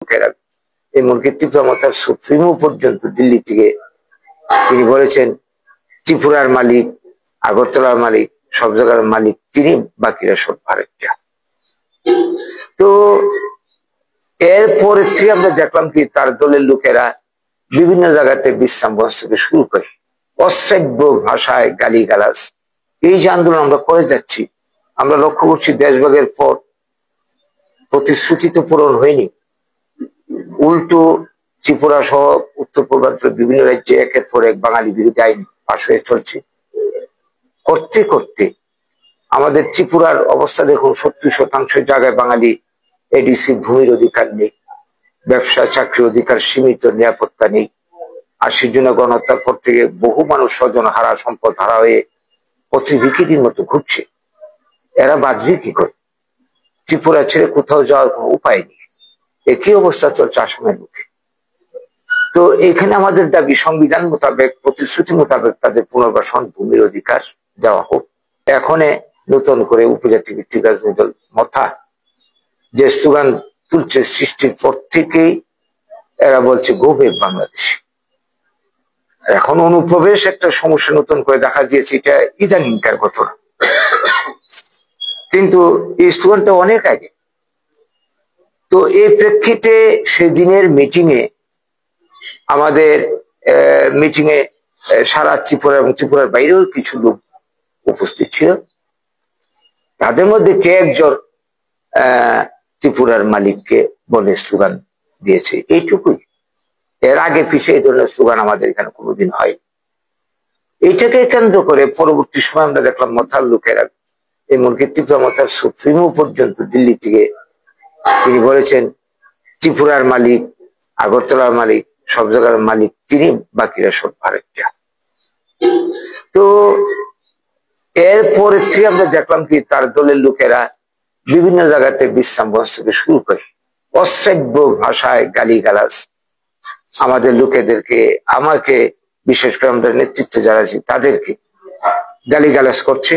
লোকেরা এমনকি ত্রিপুরা মাতার সুপ্রিমো পর্যন্ত দিল্লি থেকে তিনি বলেছেন ত্রিপুরার মালিক, আগরতলার মালিক, সব জায়গার মালিক তিনি, বাকিরা সব ভারতীয়। তো এরপরে থেকে আমরা দেখলাম কি তার দলের লোকেরা বিভিন্ন জায়গাতে বিশ্রাম বস থেকে শুরু করে অশ্রাব্য ভাষায় গালিগালাজ, এই যে আন্দোলন আমরা করে যাচ্ছি, আমরা লক্ষ্য করছি দেশভাগের পর প্রতিশ্রুতি তো পূরণ হয়নি, উল্টো ত্রিপুরা সহ উত্তর পূর্বাঞ্চলের বিভিন্ন রাজ্যে একের পর এক বাঙালি বিরোধী আইন পাশ হয়ে চলছে। করতে করতে আমাদের ত্রিপুরার অবস্থা দেখুন, 70% জায়গায় বাঙালি এডিসি ভূমির অধিকার নেই, ব্যবসা চাকরির অধিকার সীমিত, নিরাপত্তা নেই। 80 জনের গণহত্যার পর থেকে বহু মানুষ স্বজন হারা, সম্পদ হারা হয়ে পথে ভিখিরির মতো ঘুরছে। এরা বাঁচবে কি করে? ত্রিপুরা ছেড়ে কোথাও যাওয়ার কোনো উপায় নেই। একই অবস্থা চলছে আসামের মুখে। তো এখানে আমাদের দাবি সংবিধান মোতাবেক, প্রতিশ্রুতি মোতাবেক তাদের পুনর্বাসন, ভূমির অধিকার দেওয়া হোক। এখন নতুন করে উপজাতি ভিত্তিক রাজনৈতিক দল মথা যে স্লোগান তুলছে সৃষ্টির পর থেকেই এরা বলছে গো ব্যাক বাংলাদেশ। এখন অনুপ্রবেশ একটা সমস্যা নতুন করে দেখা দিয়েছে, এটা ইদানিংকার ঘটনা, কিন্তু এই স্লোগানটা অনেক আগে। তো এই প্রেক্ষিতে সেদিনের মিটিংয়ে আমাদের মিটিংয়ে সারা ত্রিপুরা এবং ত্রিপুরার বাইরেও কিছু লোক উপস্থিত ছিল। তাদের মধ্যে কে একজন ত্রিপুরার মালিককে বলে স্লোগান দিয়েছে, এইটুকুই। এর আগে পিছিয়ে এই ধরনের স্লোগান আমাদের এখানে কোনোদিন হয়। এইটাকে কেন্দ্র করে পরবর্তী সময় আমরা দেখলাম মথার লোকেরা, এমনকি ত্রিপুরা মাতার সুপ্রিমো পর্যন্ত দিল্লি থেকে তিনি বলেছেন ত্রিপুরার মালিক, আগরতলার মালিক, সব জায়গার মালিক তিনি, বাকিরা সব ভারতীয়। তো এরপরে থেকে আমরা দেখলাম কি তার দলের লোকেরা বিভিন্ন জায়গাতে বিশ্রাম বস থেকে শুরু করে অশ্রাব্য ভাষায় গালিগালাজ, আমাদের লোকেদেরকে, আমাকে বিশেষ করে আমরা নেতৃত্বে যারা আছি তাদেরকে গালিগালাজ করছে।